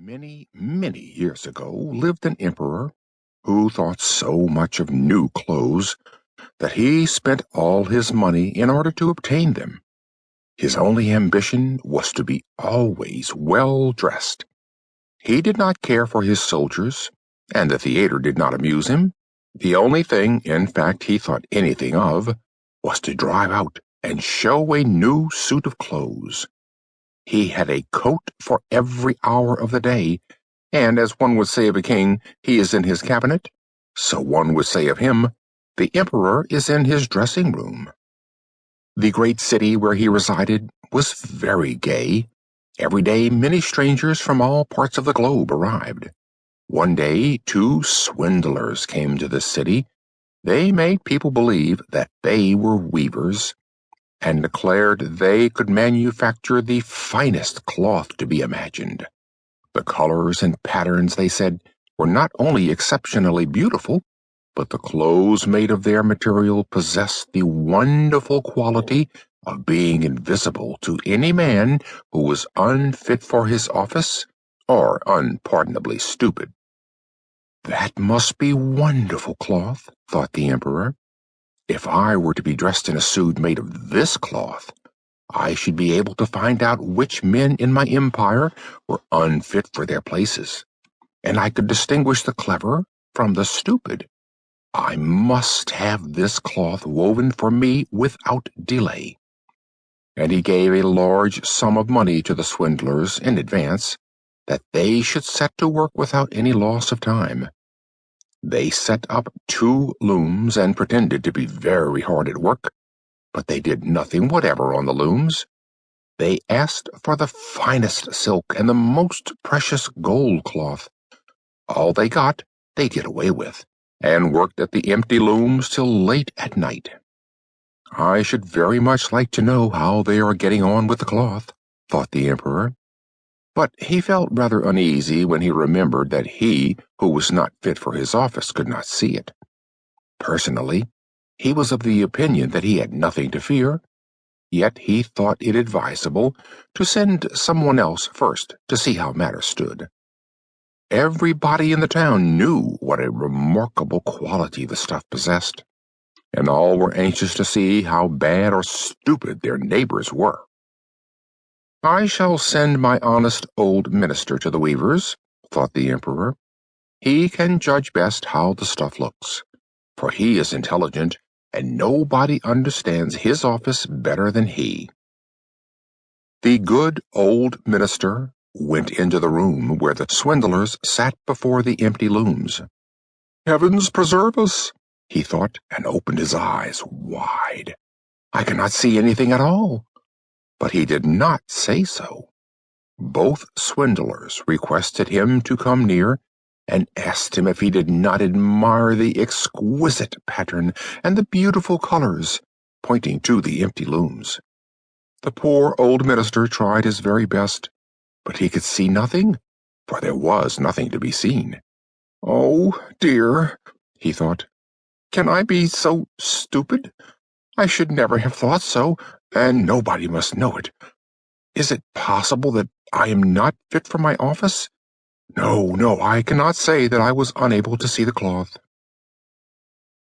Many, many years ago lived an emperor who thought so much of new clothes that he spent all his money in order to obtain them. His only ambition was to be always well dressed. He did not care for his soldiers, and the theater did not amuse him. The only thing, in fact, he thought anything of was to drive out and show a new suit of clothes. He had a coat for every hour of the day, and as one would say of a king, he is in his cabinet, so one would say of him, the emperor is in his dressing room. The great city where he resided was very gay. Every day many strangers from all parts of the globe arrived. One day 2 swindlers came to the city. They made people believe that they were weavers, and declared they could manufacture the finest cloth to be imagined. The colors and patterns, they said, were not only exceptionally beautiful, but the clothes made of their material possessed the wonderful quality of being invisible to any man who was unfit for his office or unpardonably stupid. That must be wonderful cloth, thought the emperor. If I were to be dressed in a suit made of this cloth, I should be able to find out which men in my empire were unfit for their places, and I could distinguish the clever from the stupid. I must have this cloth woven for me without delay. And he gave a large sum of money to the swindlers in advance, that they should set to work without any loss of time. They set up 2 looms and pretended to be very hard at work, but they did nothing whatever on the looms. They asked for the finest silk and the most precious gold cloth. All they got, they did away with, and worked at the empty looms till late at night. I should very much like to know how they are getting on with the cloth, thought the emperor. But he felt rather uneasy when he remembered that he who was not fit for his office could not see it. Personally, he was of the opinion that he had nothing to fear, yet he thought it advisable to send someone else first to see how matters stood. Everybody in the town knew what a remarkable quality the stuff possessed, and all were anxious to see how bad or stupid their neighbors were. I shall send my honest old minister to the weavers, thought the emperor. He can judge best how the stuff looks, for he is intelligent, and nobody understands his office better than he. The good old minister went into the room where the swindlers sat before the empty looms. Heavens preserve us, he thought, and opened his eyes wide. I cannot see anything at all. But he did not say so. Both swindlers requested him to come near, and asked him if he did not admire the exquisite pattern and the beautiful colors, pointing to the empty looms. The poor old minister tried his very best, but he could see nothing, for there was nothing to be seen. Oh, dear, he thought, can I be so stupid? I should never have thought so, and nobody must know it. Is it possible that I am not fit for my office? No, I cannot say that I was unable to see the cloth.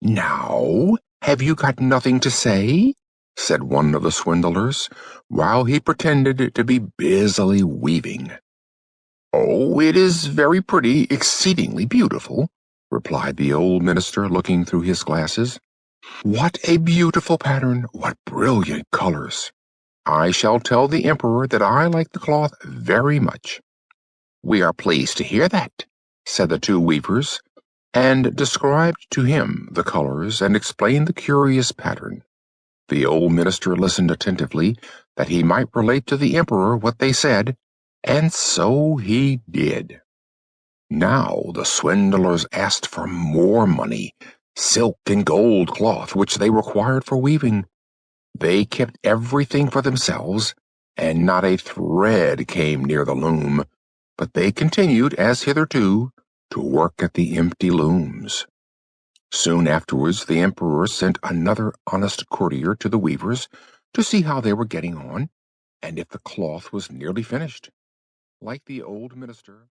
Now, have you got nothing to say? Said one of the swindlers, while he pretended to be busily weaving. Oh, it is very pretty, exceedingly beautiful, replied the old minister, looking through his glasses. What a beautiful pattern! What brilliant colors! I shall tell the emperor that I like the cloth very much. We are pleased to hear that, said the 2 weavers, and described to him the colors and explained the curious pattern. The old minister listened attentively, that he might relate to the emperor what they said, and so he did. Now the swindlers asked for more money, silk and gold cloth, which they required for weaving. They kept everything for themselves, and not a thread came near the loom, but they continued, as hitherto, to work at the empty looms. Soon afterwards the emperor sent another honest courtier to the weavers to see how they were getting on, and if the cloth was nearly finished. Like the old minister,